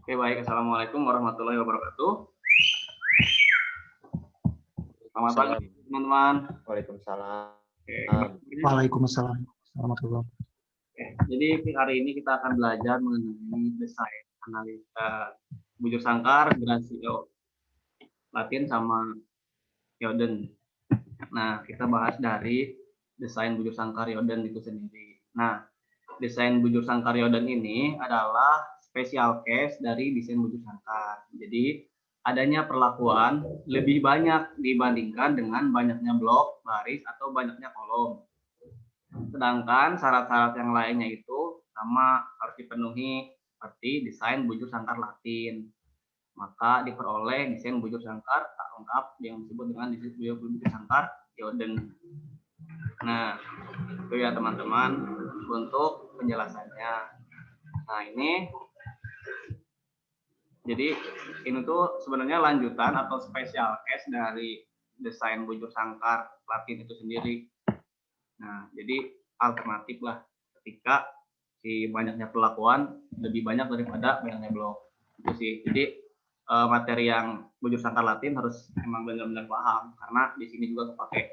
Oke, baik. Assalamualaikum warahmatullahi wabarakatuh. Selamat pagi, teman-teman. Waalaikumsalam. Oke, Waalaikumsalam warahmatullahi wabarakatuh. jadi hari ini kita akan belajar mengenai desain analisa bujur sangkar, Grasio, Latin, sama Yoden. Nah, kita bahas dari desain bujur sangkar Yoden itu sendiri. Nah, desain bujur sangkar Yoden ini adalah special case dari desain bujur sangkar. Jadi, adanya perlakuan lebih banyak dibandingkan dengan banyaknya blok, baris, atau banyaknya kolom. Sedangkan syarat-syarat yang lainnya itu sama harus dipenuhi seperti desain bujur sangkar Latin. Maka diperoleh desain bujur sangkar tak lengkap yang disebut dengan desain bujur sangkar Yoden. Nah, itu ya teman-teman untuk penjelasannya. Nah, jadi ini tuh sebenarnya lanjutan atau special case dari desain bujur sangkar Latin itu sendiri. Nah, jadi alternatif lah ketika si banyaknya perlakuan lebih banyak daripada banyaknya blok. Itu sih. Jadi materi yang bujur sangkar Latin harus emang benar-benar paham karena di sini juga pakai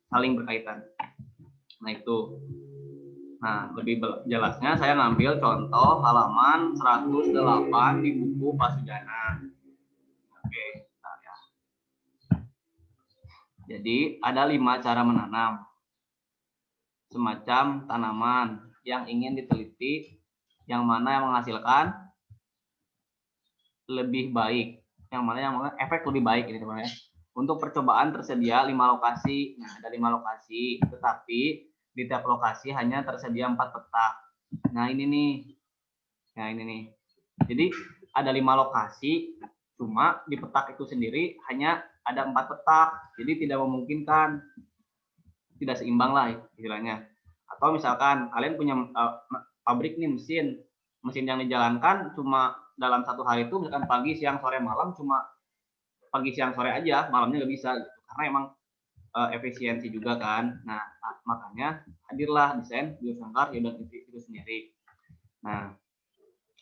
saling berkaitan. Nah, itu. Nah, lebih jelasnya saya ngambil contoh halaman 108 di buku Pasujana. Oke, bentar ya. Jadi, ada 5 cara menanam. Semacam tanaman yang ingin diteliti, yang mana yang menghasilkan lebih baik, yang mana efek lebih baik ini teman-teman ya. Untuk percobaan tersedia 5 lokasi. Nah, ada 5 lokasi, tetapi di tiap lokasi hanya tersedia 4 petak. Nah, ini nih. Jadi ada 5 lokasi, cuma di petak itu sendiri hanya ada 4 petak. Jadi tidak memungkinkan, tidak seimbang lah istilahnya. Atau misalkan kalian punya pabrik nih, mesin yang dijalankan cuma dalam satu hari itu misalkan pagi, siang, sore, malam, cuma pagi, siang, sore aja, malamnya nggak bisa gitu. Karena emang efisiensi juga kan. Nah, makanya hadirlah desain bujur sangkar Yoden itu sendiri. Nah,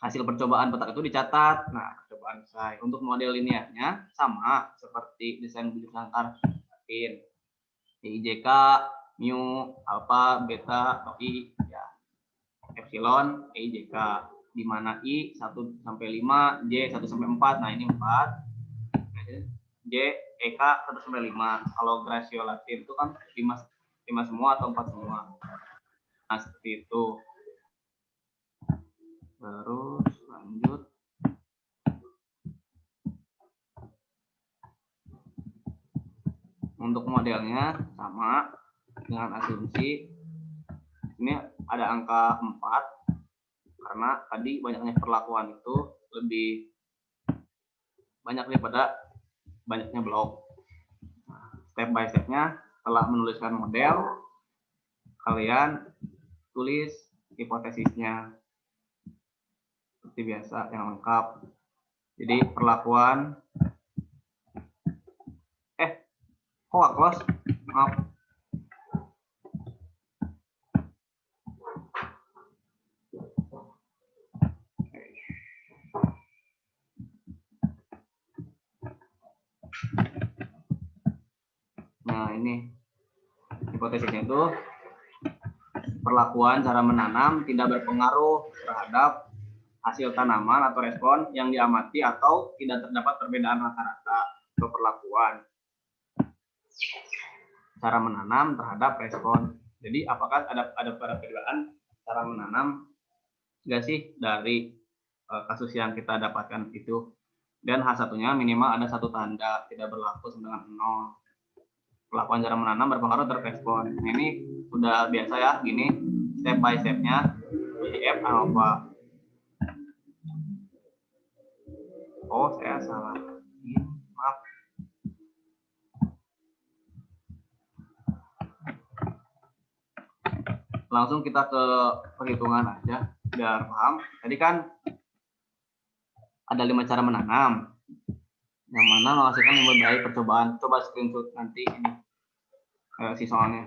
hasil percobaan petak itu dicatat. Nah, percobaan selesai. Untuk model linearnya sama seperti desain bujur sangkar Latin. IJK, mu, alfa, beta, atau i, ya, epsilon, IJK. Di mana i 1 sampai 5, j 1 sampai 4. Nah, ini 4. J, EK 1 sampai 5. Kalau Grasio Latin itu kan 5 semua atau 4 semua. Nah, seperti itu. Terus lanjut. Untuk modelnya sama dengan asumsi ini ada angka 4 karena tadi banyaknya perlakuan itu lebih banyak daripada banyaknya blok. Nah, step by stepnya setelah menuliskan model, kalian tulis hipotesisnya seperti biasa yang lengkap. Jadi perlakuan kok close? Maaf. Nah, ini hipotesisnya itu perlakuan cara menanam tidak berpengaruh terhadap hasil tanaman atau respon yang diamati atau tidak terdapat perbedaan rata-rata atau perlakuan cara menanam terhadap respon. Jadi apakah ada perbedaan cara menanam nggak sih dari kasus yang kita dapatkan itu? Dan H1-nya minimal ada 1 tanda tidak berlaku sama dengan 0. Perlakuan cara menanam berpengaruh terhadap respon. Nah, ini udah biasa ya, gini step by stepnya. WF apa? Oh, saya salah. Maaf. Langsung kita ke perhitungan aja biar paham. Tadi kan ada 5 cara menanam, yang mana menghasilkan yang lebih baik percobaan. Coba screenshot nanti ini si soalnya.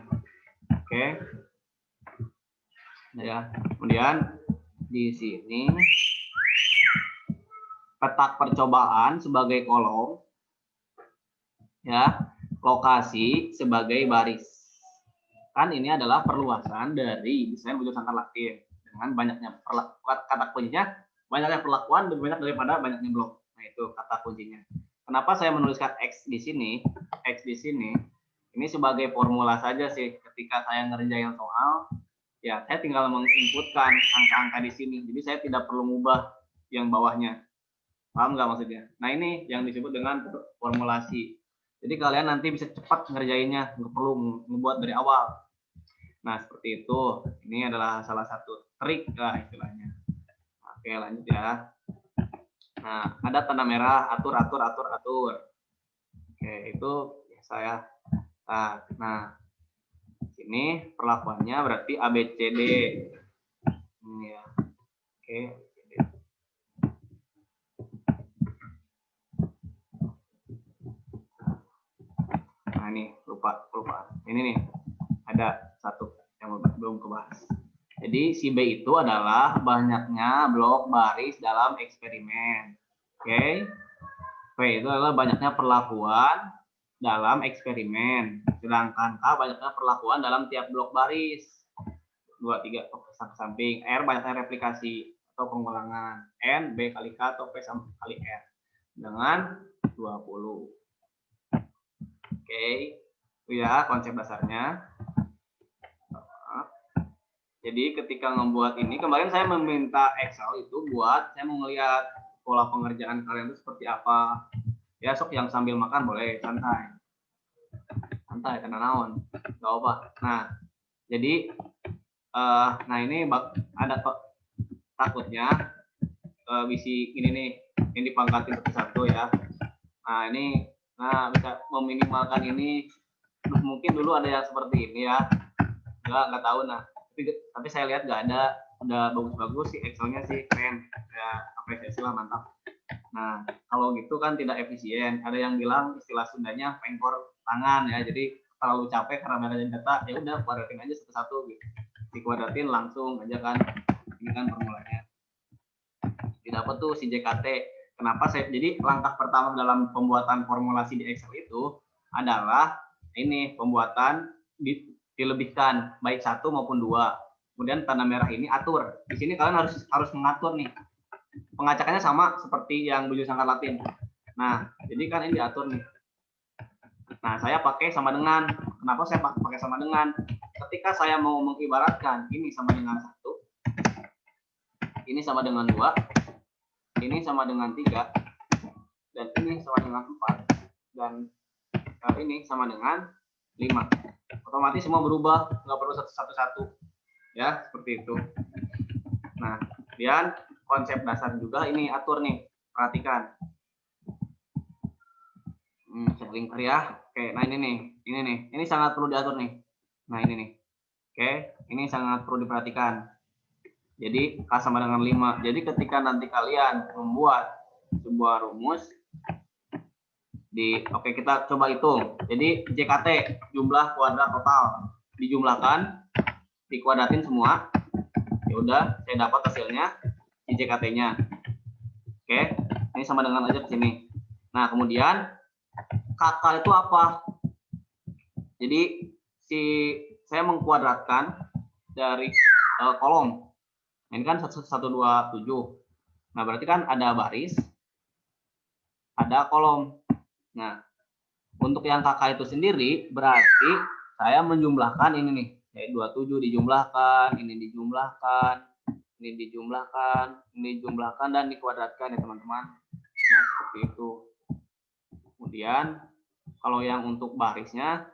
Oke. Nah, ya. Kemudian di sini petak percobaan sebagai kolom, ya, lokasi sebagai baris. Kan ini adalah perluasan dari desain wujud sangkar Latin dengan banyaknya kata kuncinya, banyaknya perlakuan lebih banyak daripada banyaknya blok. Nah, itu kata kuncinya. Kenapa saya menuliskan X di sini? X di sini ini sebagai formula saja sih. Ketika saya ngerjain soal, ya saya tinggal menginputkan angka-angka di sini. Jadi saya tidak perlu mengubah yang bawahnya. Paham nggak maksudnya? Nah, ini yang disebut dengan formulasi. Jadi kalian nanti bisa cepat ngerjainnya, nggak perlu ngebuat dari awal. Nah, seperti itu. Ini adalah salah satu trik lah istilahnya. Oke, lanjut ya. Nah, ada tanda merah, atur. Oke, itu saya. Nah, sini perlakuannya berarti ABCD. Ini ya. Oke. Nah, ini lupa. Ini nih, ada satu yang belum kebahas. Jadi si B itu adalah banyaknya blok baris dalam eksperimen. Oke. P itu adalah banyaknya perlakuan dalam eksperimen. Sedangkan K banyaknya perlakuan dalam tiap blok baris. 2, 3 ke samping. R banyaknya replikasi atau pengulangan. N B kali K atau P kali R. Dengan 20. Oke, itu ya konsep dasarnya. Jadi ketika membuat ini, kemarin saya meminta Excel itu buat saya mau ngeliat pola pengerjaan kalian itu seperti apa. Ya, sok yang sambil makan boleh, santai, karena naon, nggak apa. Nah, jadi, nah ini ada takutnya bisi ini nih, ini dipangkatin satu ya. Nah ini, bisa meminimalkan ini. Mungkin dulu ada yang seperti ini ya, nggak tahu. Nah, tapi saya lihat nggak ada, udah bagus-bagus sih Excelnya sih, keren ya, apresiasi lah, mantap. Nah, kalau gitu kan tidak efisien. Ada yang bilang istilah Sundanya pengkor tangan ya, jadi terlalu capek karena banyaknya data, ya udah kuadratin aja satu-satu gitu, dikuadratin langsung aja kan. Ini kan formulanya didapat tuh si JKT. Kenapa jadi langkah pertama dalam pembuatan formulasi di Excel itu adalah ini, pembuatan dilebihkan baik 1 maupun 2. Kemudian tanda merah ini atur. Di sini kalian harus mengatur nih. Pengacakannya sama seperti yang wujud sangkar Latin. Nah, jadi kan ini diatur nih. Nah, saya pakai sama dengan. Kenapa saya pakai sama dengan? Ketika saya mau mengibaratkan ini sama dengan 1, ini sama dengan 2, ini sama dengan 3, dan ini sama dengan 4, dan ini sama dengan 5. Otomatis semua berubah, nggak perlu satu-satu ya, seperti itu. Nah, kemudian konsep dasar juga ini atur nih, perhatikan. Sering ya. Oke, nah ini sangat perlu diatur nih. Nah, ini nih. Oke, ini sangat perlu diperhatikan. Jadi K sama dengan 5. Jadi ketika nanti kalian membuat sebuah rumus oke, kita coba hitung. Jadi JKT, jumlah kuadrat total, dijumlahkan, dikuadratin semua. Ya udah, saya dapat hasilnya di JKT-nya. Oke, ini sama dengan aja ke sini. Nah, kemudian KK itu apa? Jadi saya mengkuadratkan dari kolom. Ini kan 1, 2, 7. Nah, berarti kan ada baris, ada kolom. Nah, untuk yang KK itu sendiri berarti saya menjumlahkan ini nih. 27 dijumlahkan, ini dijumlahkan, ini dijumlahkan, ini dijumlahkan, dan dikuadratkan ya teman-teman. Nah, seperti itu. Kemudian kalau yang untuk barisnya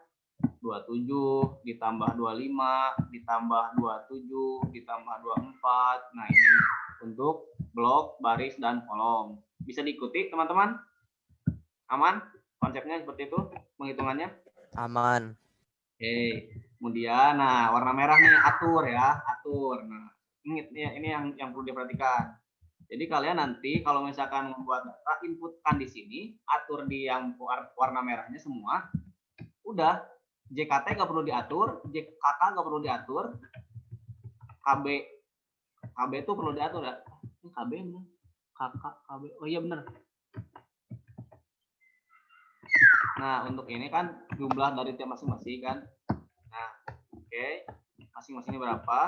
27 ditambah 25 ditambah 27 ditambah 24. Nah, ini untuk blok, baris, dan kolom. Bisa diikuti teman-teman? Aman? Konsepnya seperti itu penghitungannya? Aman. Oke. Kemudian nah, warna merah nih, atur ya, atur. Nah, ini yang perlu diperhatikan. Jadi kalian nanti kalau misalkan membuat data, inputkan di sini, atur di yang warna merahnya semua. Udah, JKT nggak perlu diatur, JKK nggak perlu diatur, KB itu perlu diatur ya. Ini KB ini. kakak, KB. Oh iya benar. Nah, untuk ini kan jumlah dari tiap masing-masing kan. Nah, oke. Masing-masing ini berapa?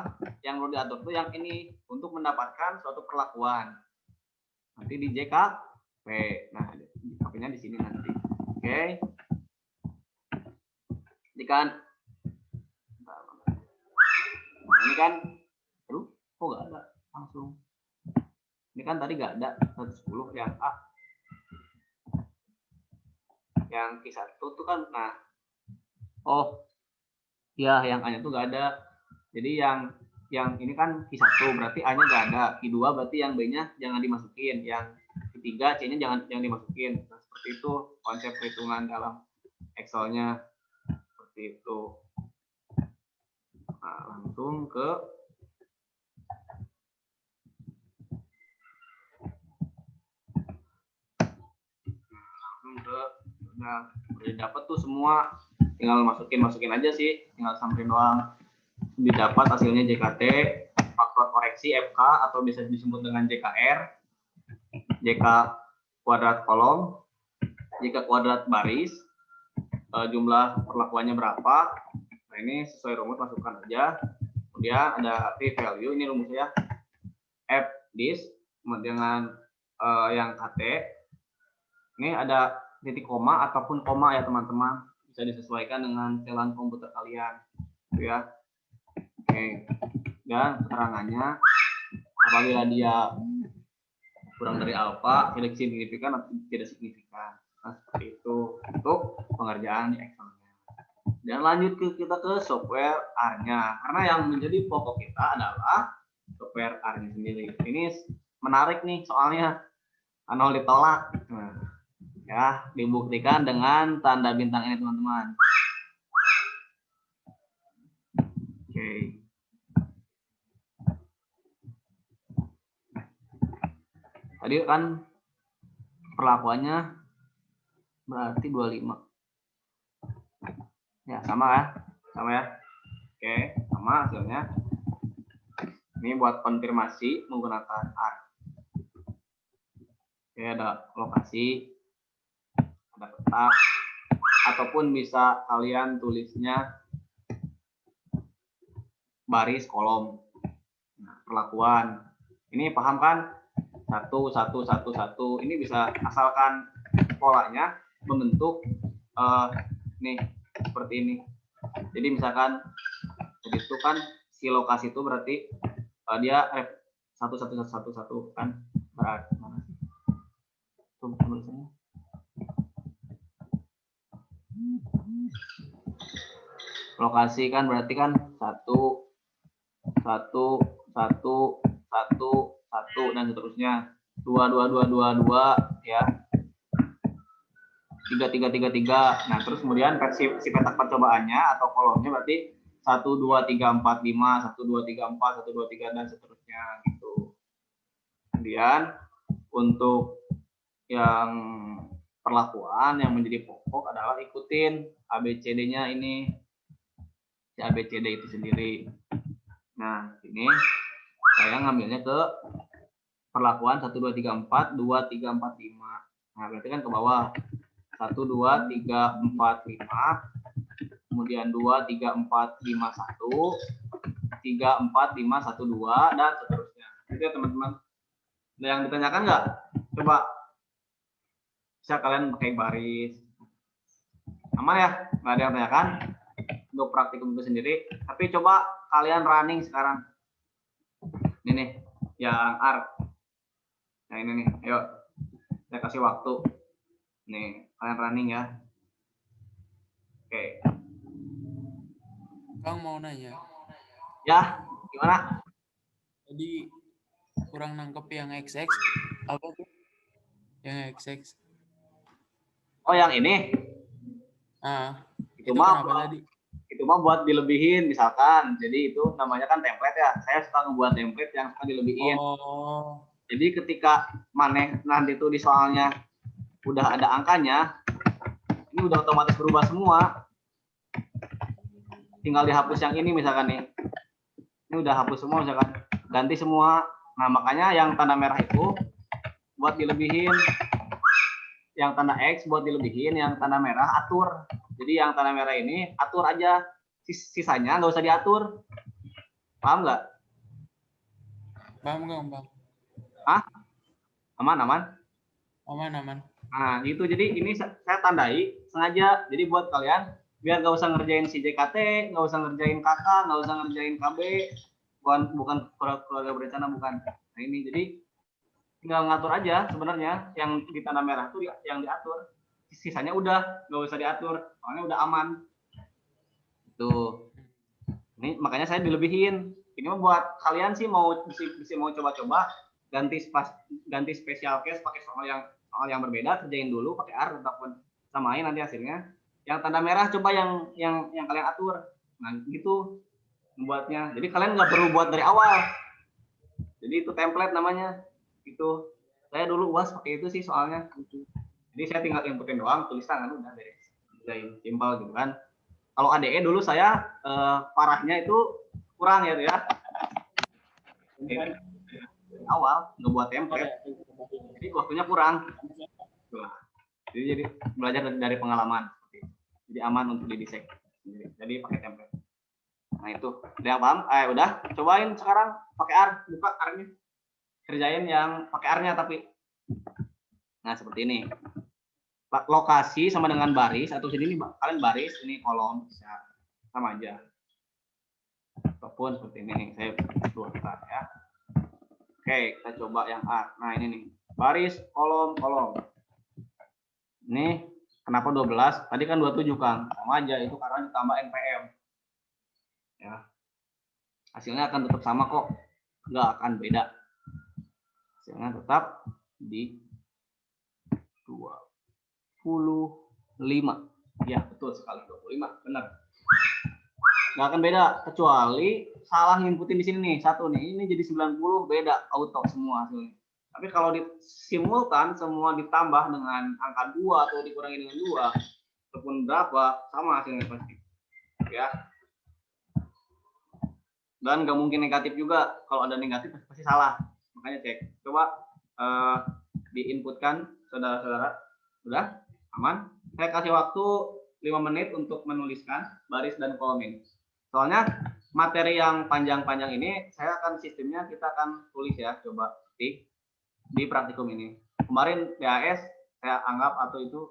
Yang perlu diatur tuh yang ini untuk mendapatkan suatu perlakuan. Nanti di JKP. Nah, JKP-nya di sini nanti. Oke. Ini kan. Nah, ini kan. Aduh, kok nggak ada langsung. Ini kan tadi nggak ada 110 yang A. Yang Q1 tuh kan, nah. Oh, ya yang A-nya tuh nggak ada. Jadi yang ini kan Q1 berarti A-nya nggak ada. Q2 berarti yang B-nya jangan dimasukin. Yang ketiga C-nya jangan dimasukin. Nah, seperti itu konsep perhitungan dalam Excel-nya. Seperti itu. Nah, langsung ke nah, udah dapat tuh semua, tinggal masukin aja sih, tinggal samperin doang. Didapat hasilnya JKT, faktor koreksi FK atau bisa disebut dengan JKR, JK kuadrat kolom, JK kuadrat baris, jumlah perlakuannya berapa. Nah, ini sesuai rumus masukkan aja. Kemudian ada p-value, ini rumusnya F dis dengan yang KT. Ini ada titik koma ataupun koma ya teman-teman, bisa disesuaikan dengan setelan komputer kalian, gitu ya. Oke, dan keterangannya apabila dia kurang dari alfa, tidak signifikan atau tidak signifikan. Nah, seperti itu untuk pengerjaan di Excel-nya. Dan lanjut kita ke software R-nya, karena yang menjadi pokok kita adalah software R-nya sendiri. Ini menarik nih soalnya, nol ditolak. Nah, ya, dibuktikan dengan tanda bintang ini teman-teman. Oke. Tadi kan perlakuannya berarti 25. Ya, sama ya. Sama ya. Oke, sama hasilnya. Ini buat konfirmasi menggunakan R. Oke, ada lokasi, ada petak, ataupun bisa kalian tulisnya baris kolom. Nah, perlakuan ini paham kan? 1 1 1 1 ini bisa, asalkan polanya membentuk nih seperti ini. Jadi misalkan itu kan si lokasi itu berarti dia 1 1 1 1 1 kan berarti mana sih? Tulisannya lokasi kan berarti kan 1 1 1 1 1 dan seterusnya, 2 2 2 2 2 ya, 3 3 3 3. Nah, terus kemudian si petak percobaannya atau kolomnya berarti 1 2 3 4 5 1 2 3 4 1 2 3 dan seterusnya gitu. Kemudian untuk yang perlakuan yang menjadi pokok adalah ikutin ABCD-nya ini, si ABCD itu sendiri. Nah, ini saya ngambilnya ke perlakuan 1 2 3 4 2 3 4 5. Nah, berarti kan ke bawah 1 2 3 4 5, kemudian 2 3 4 5 1, 3 4 5 1 2 dan seterusnya. Itu ya teman-teman. Ada yang ditanyakan nggak? Coba bisa kalian pakai baris. Aman ya? Nggak ada yang tanyakan untuk praktikum itu sendiri. Tapi coba kalian running sekarang. Ini nih, yang R. Nah ini nih, ayo. Saya kasih waktu. Nih, kalian running ya. Oke. Kang mau nanya. Ya, gimana? Jadi kurang nangkep yang XX. Apa tuh? Yang XX. Oh, yang ini? Itu kenapa tadi? Itu mah buat dilebihin misalkan. Jadi itu namanya kan template ya. Saya suka ngebuat template yang suka dilebihin. Oh. Jadi ketika maneh nanti itu di soalnya udah ada angkanya, ini udah otomatis berubah semua. Tinggal dihapus yang ini misalkan nih. Ini udah hapus semua misalkan. Ganti semua. Nah, makanya yang tanda merah itu buat dilebihin. Yang tanda X buat dilebihin, yang tanda merah atur. Jadi yang tanda merah ini atur aja, sisanya nggak usah diatur. Paham nggak? Paham nggak, Bang? Ah, aman, aman. Aman, aman. Nah, gitu. Jadi ini saya tandai sengaja. Jadi buat kalian biar nggak usah ngerjain si JKT, nggak usah ngerjain KK, nggak usah ngerjain KB, bukan keluarga berencana, bukan. Nah ini jadi tinggal ngatur aja sebenarnya, yang di tanda merah itu yang diatur, sisanya udah nggak usah diatur, soalnya udah aman. Tuh, ini makanya saya dilebihin. Ini mah buat kalian sih mau mau coba-coba ganti special case pakai soal yang berbeda, kerjain dulu pakai R ataupun samain nanti hasilnya. Yang tanda merah coba yang kalian atur. Nah gitu membuatnya. Jadi kalian nggak perlu buat dari awal. Jadi itu template namanya. Itu saya dulu UAS pakai itu sih soalnya. Jadi saya tinggal inputin doang, tulis tangan udah beres. Simpel gitu kan. Kalau ADE dulu saya parahnya itu kurang ya. Awal ngebuat template. Jadi waktunya kurang. Jadi belajar dari pengalaman. Jadi aman untuk didesain. Jadi pakai template. Nah itu udah paham? Udah cobain sekarang pakai R, buka R-nya, kerjain yang pakai R-nya tapi. Nah seperti ini. Lokasi sama dengan baris atau sini nih kalian baris, ini kolom bisa sama aja. Ataupun seperti ini nih, saya buatkan ya. Oke, kita coba yang R. Nah ini nih, baris kolom. Ini kenapa 12? Tadi kan 27 Kang. Sama aja itu karena ditambah NPM. Ya. Hasilnya akan tetap sama kok. Nggak akan beda. Hasilnya tetap di 25. Ya, betul sekali 25. Benar. Nggak akan beda kecuali salah inputin di sini nih. Satu nih, ini jadi 90, beda auto semua hasilnya. Tapi kalau disimultan semua ditambah dengan angka 2 atau dikurangi dengan 2 ataupun berapa, sama hasilnya pasti. Ya. Dan nggak mungkin negatif juga. Kalau ada negatif pasti salah. Makanya cek. Coba diinputkan saudara-saudara. Sudah? Aman? Saya kasih waktu 5 menit untuk menuliskan baris dan kolom ini. Soalnya materi yang panjang-panjang ini saya akan sistemnya kita akan tulis ya. Coba di praktikum ini. Kemarin DAS saya anggap atau itu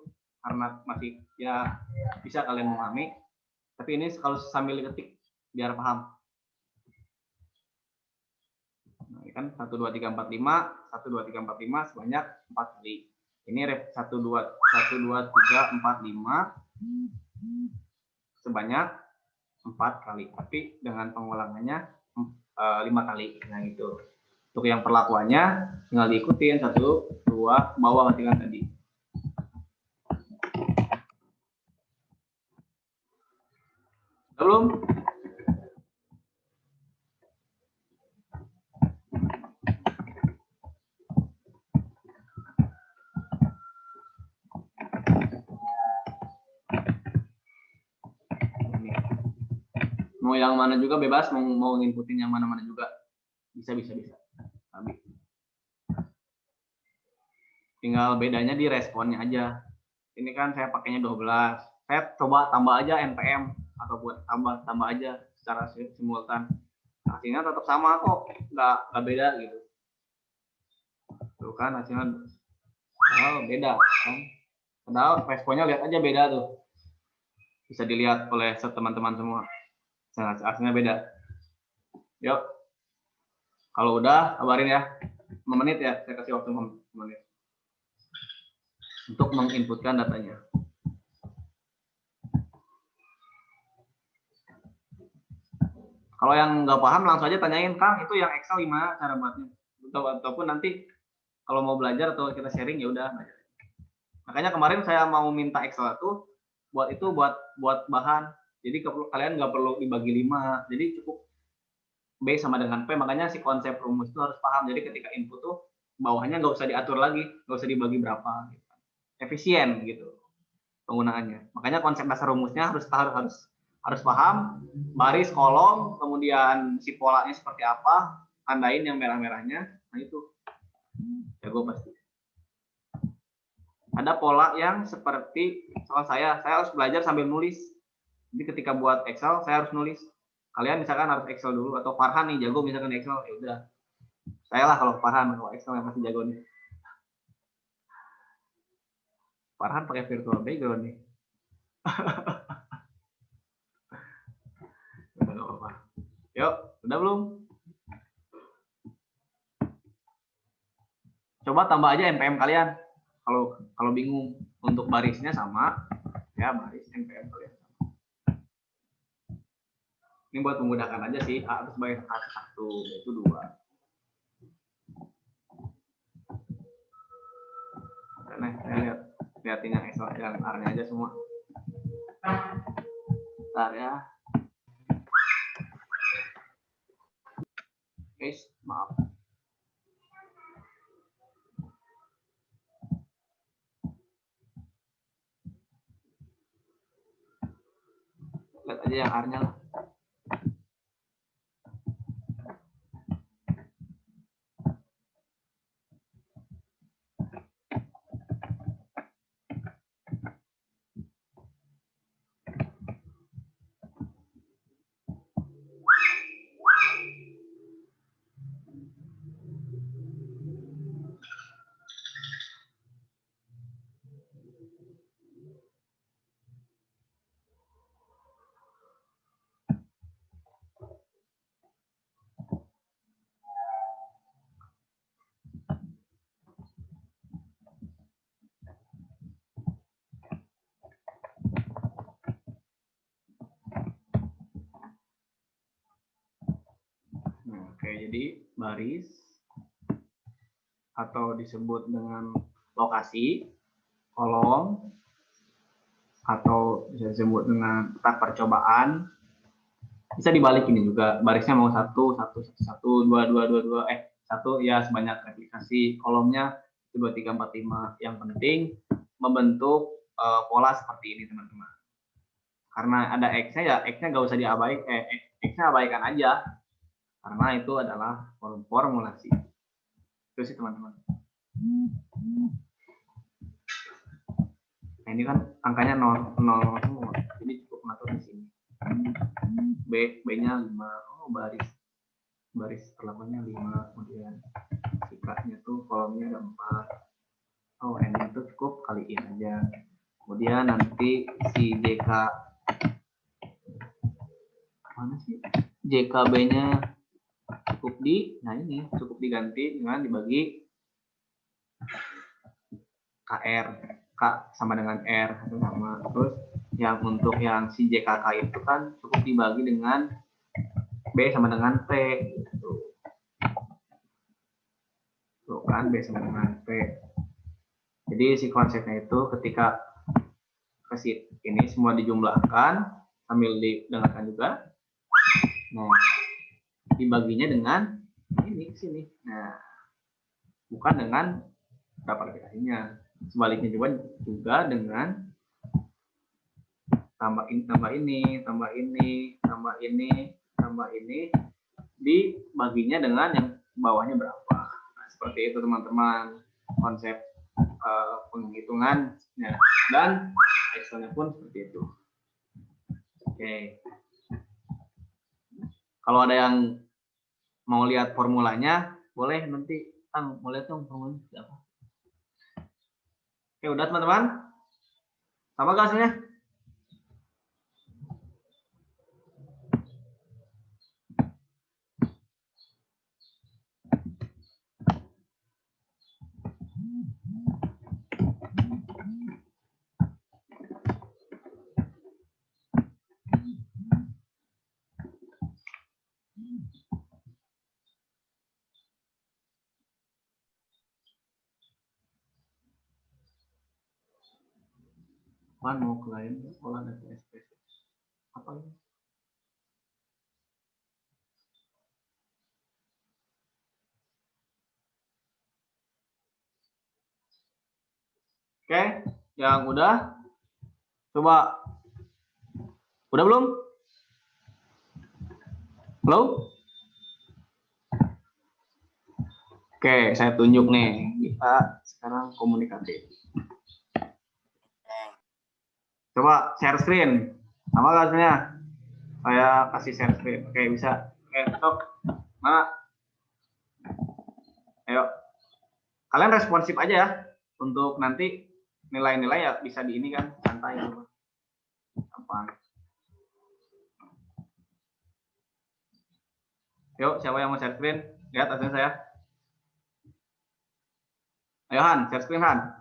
karena masih ya bisa kalian memahami. Tapi ini kalau sambil ketik biar paham. Nah, ini kan 1 2 3 4 5, 1 2 3 4 5 sebanyak 4 kali. Ini rep 1 2 3 4 5 sebanyak 4 kali. Tapi dengan pengulangannya 5 kali. Nah, itu. Untuk yang perlakuannya tinggal diikutin 1 2 bawah latihan tadi. Belum? Mau yang mana juga bebas, mau nginputin yang mana-mana juga bisa. Tapi tinggal bedanya di responnya aja. Ini kan saya pakainya 12. Saya coba tambah aja NPM atau buat tambah aja secara simultan. Hasilnya tetap sama kok, nggak beda gitu. Tuh kan hasilnya beda kan. Padahal responnya lihat aja beda tuh. Bisa dilihat oleh teman-teman semua. Hasilnya beda. Yuk. Kalau udah kabarin ya. 5 menit ya, saya kasih waktu 5 menit. Untuk menginputkan datanya. Kalau yang nggak paham langsung aja tanyain, Kang, itu yang Excel gimana cara buatnya? Ataupun nanti kalau mau belajar atau kita sharing ya udah. Makanya kemarin saya mau minta Excel itu buat bahan. Jadi kalian nggak perlu dibagi 5. Jadi cukup B sama dengan P. Makanya si konsep rumus itu harus paham. Jadi ketika input tuh bawahnya nggak usah diatur lagi, nggak usah dibagi berapa. Gitu. Efisien gitu penggunaannya. Makanya konsep dasar rumusnya harus paham. Baris, kolom, kemudian si polanya seperti apa, tandain yang merah-merahnya. Nah itu jago pasti. ada pola yang seperti soal saya harus belajar sambil nulis. Jadi ketika buat Excel saya harus nulis. Kalian misalkan harus Excel dulu, atau Farhan nih jago misalkan Excel, ya udah. Saya lah kalau Farhan, kalau Excel yang masih jago nih. Farhan pakai virtual background nih. Udah nggak apa-apa. Yuk, udah belum? Coba tambah aja NPM kalian. Kalau bingung, untuk barisnya sama, ya baris NPM kalian. Ini buat memudahkan aja sih. A harus sebagai satu, itu 2. Nah, lihatin yang Excel yang R-nya aja semua. Bentar ya. Guys, maaf. Lihat aja yang R-nya lah. Oke, jadi baris atau disebut dengan lokasi, kolom, atau bisa disebut dengan petak percobaan. Bisa dibalik ini juga, barisnya mau 1, 1, 1, 2, 2, 2, 2, 1 ya sebanyak replikasi, kolomnya 2, 3, 4, 5. Yang penting membentuk pola seperti ini teman-teman. Karena ada X-nya ya, X-nya nggak usah diabaikan, X-nya abaikan aja. Karena itu adalah formulasi. Itu sih teman-teman. Nah ini kan angkanya 0 semua. Jadi cukup mengatur di sini. B-nya 5. Oh, baris perlakuannya 5. Kemudian sikatnya tuh kolomnya ada 4. Oh, N-nya tuh cukup kaliin aja. Kemudian nanti si JK mana sih? JKB-nya cukup cukup diganti dengan dibagi KR, K sama dengan R itu sama. Terus yang untuk yang si JKK itu kan cukup dibagi dengan B sama dengan P gitu. Tuh kan B sama dengan P. Jadi si konsepnya itu ketika ke ini semua dijumlahkan sambil didengarkan juga. Nah, dibaginya dengan ini ke sini. Nah, bukan dengan berapa replikasinya. Sebaliknya juga dengan tambah ini, dibaginya dengan yang bawahnya berapa. Nah, seperti itu teman-teman konsep penghitungannya, dan Excelnya pun seperti itu. Oke. Kalau ada yang mau lihat formulanya, boleh nanti Kang mau lihat dong formulanya apa. Oke, udah teman-teman? Sama gak hasilnya? Mau klien olah data SPSS apa ini? Oke, yang udah coba udah belum? Belum? Oke, saya tunjuk nih, kita sekarang komunikatif. Coba share screen. Sama nggak hasilnya? Saya kasih share screen. Oke, bisa. Oke, stop. Mana? Ayo. Kalian responsif aja ya. Untuk nanti nilai-nilai ya bisa di ini kan. Santai. Apa? Yuk, siapa yang mau share screen? Lihat hasilnya saya. Ayo Han, share screen Han.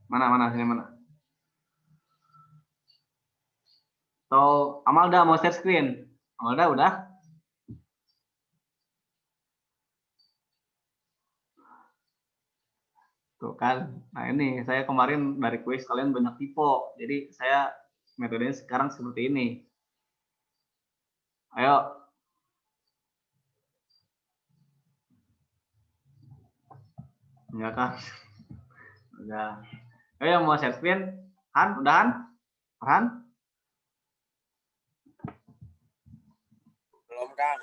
Mana hasilnya mana? Atau Amalda mau share screen? Amalda udah? Tuh kan. Nah ini saya kemarin dari kuis kalian banyak typo. Jadi saya metodenya sekarang seperti ini. Ayo. Enggak kan? Udah. Ayo yang mau share screen? Han, udah Han? Han? Belum, Kang.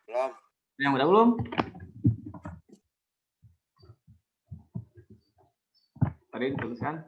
Belum. Yang udah belum? Tadi dituliskan.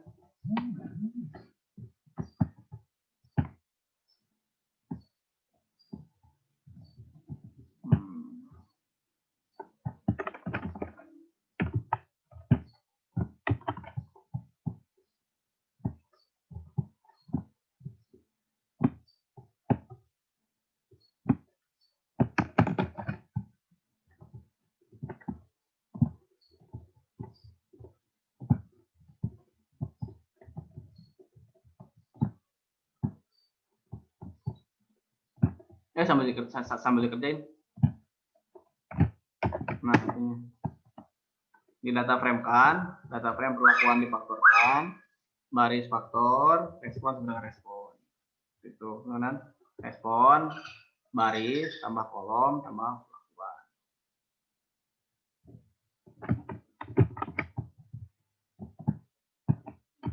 Sambil dikerjain. Nah, ini. Di data frame kan, data frame perlakuan difaktorkan, baris faktor, respon dengan respon. Itu, kan? Respon, baris, tambah kolom, tambah perlakuan.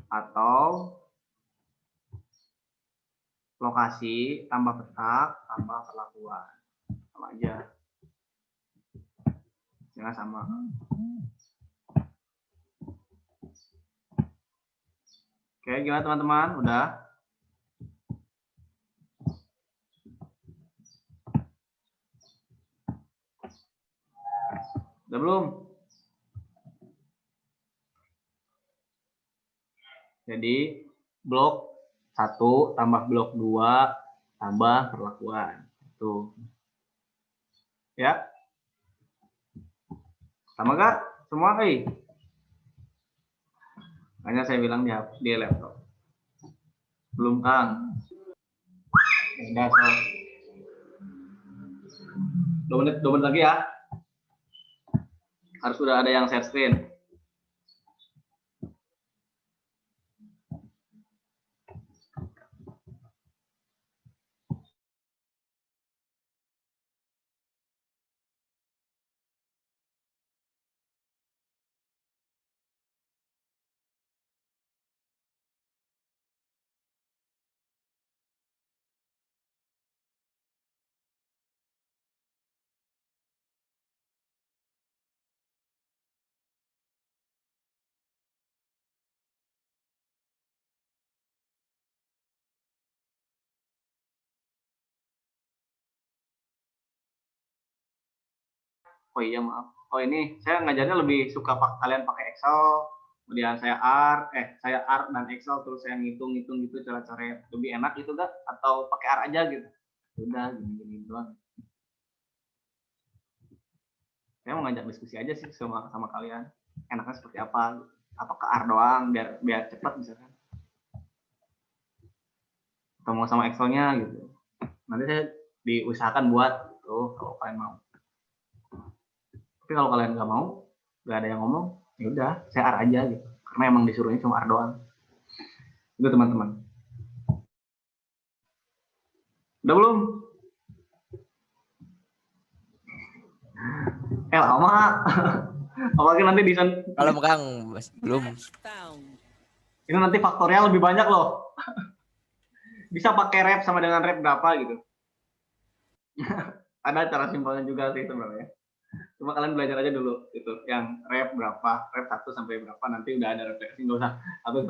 Atau lokasi, tambah petak, tambah perlakuan. Sama aja. Jangan sama. Oke, gimana teman-teman? Udah? Udah belum? Jadi, blok 1 tambah blok 2 tambah perlakuan. Tuh. Ya. Sama gak? Semua, Makanya saya bilang di laptop. Belum, Kang. Udah, so. 2 menit lagi ya. Harus sudah ada yang share screen. Oh iya maaf. Oh ini saya ngajarnya lebih suka kalian pakai Excel, kemudian saya R dan Excel terus saya ngitung-ngitung gitu cara-cara lebih enak gitu gak? Atau pakai R aja gitu? Udah gini-gini doang. Saya mau ngajak diskusi aja sih sama kalian. Enaknya seperti apa? Apakah R doang biar cepat misalkan? Atau mau sama Excelnya gitu? Nanti saya diusahakan buat tuh kalau kalian mau. Tapi kalau kalian nggak mau, nggak ada yang ngomong, ya udah saya R aja gitu. Karena emang disuruhnya cuma R doang. Itu teman-teman. Udah belum? Lama. Apalagi nanti di Kalau Kang belum. Ini nanti faktornya lebih banyak loh. Bisa pakai rep sama dengan rep berapa gitu. Ada cara simpelnya juga sih sebenarnya. Cuma kalian belajar aja dulu itu yang rep berapa, rep 1 sampai berapa, nanti udah ada refleksi, nggak usah satu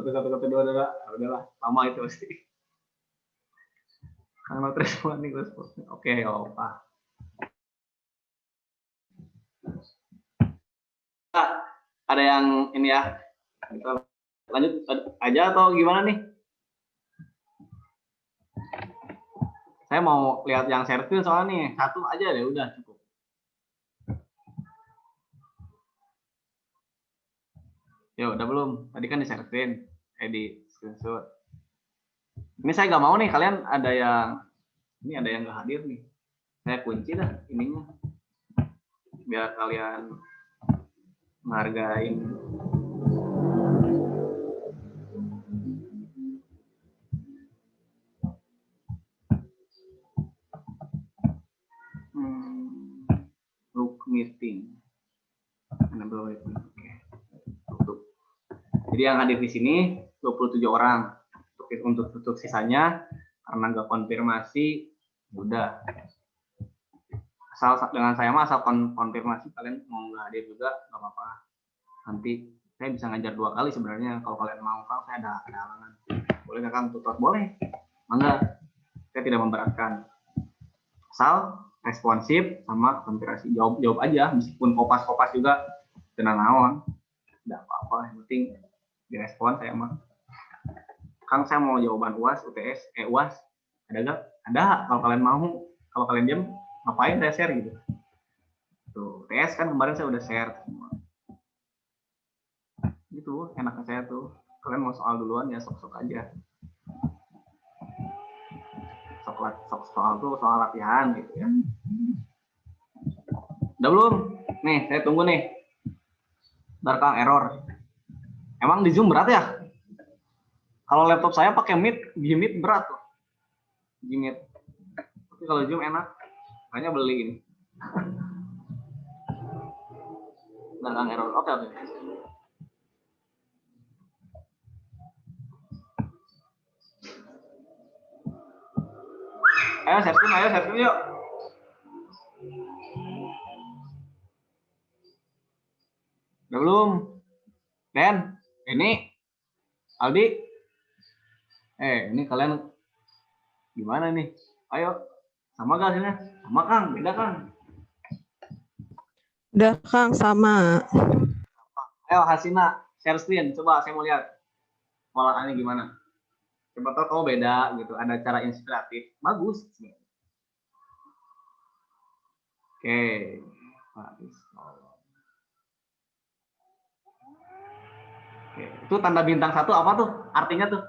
dua udahlah lama itu pasti. Karena respon nih oke opa. Ada yang ini ya, kita lanjut aja atau gimana nih? Saya mau lihat yang servil soalnya nih, satu aja deh udah cukup. Ya udah belum? Tadi kan di-servin, di screenshot. Ini saya nggak mau nih, kalian ada yang ini ada yang nggak hadir nih. Saya kunci dah ininya, biar kalian menghargain. Look meeting. Enable meeting. Oke. Tutup. Jadi yang hadir di sini 27 orang. Untuk sisanya karena nggak konfirmasi, udah. Asal dengan saya mah asal konfirmasi, kalian mau nggak hadir juga nggak apa-apa. Nanti saya bisa ngajar 2 kali sebenarnya kalau kalian mau. Kalau saya ada halangan, boleh nggak Kang tutor? Boleh, mangga. Saya tidak memberatkan. Asal responsif sama konfirmasi, jawab aja, meskipun kopas juga tenang awan, tidak apa-apa, yang penting direspon. Saya mah Kang, saya mau jawaban UAS, UTS, UAS, ada nggak? Ada, kalau kalian mau. Kalau kalian diam, ngapain saya share gitu. Tuh, UTS kan kemarin saya udah share semua. Gitu, enaknya saya tuh. Kalian mau soal duluan ya sok-sok aja. Sok soal tuh soal latihan gitu ya. Udah belum? Nih, saya tunggu nih. Ntar Kang error. Emang di Zoom berat ya? Kalau laptop saya pakai Gmeet berat tuh. Gmeet. Tapi kalau Zoom enak. Hanya beli ini. Ntar Kang error. Oke. Ayo share yuk. Udah belum? Den, ini Aldi. Ini kalian gimana nih? Ayo, sama gak hasilnya? Sama Kang, beda Kang. Udah Kang, sama. Ayo Hasina, share screen. Coba saya mau lihat polaannya gimana. Coba tahu kamu beda gitu, ada cara inspiratif. Bagus. Oke. Oke. Itu tanda bintang 1 apa tuh? Artinya tuh?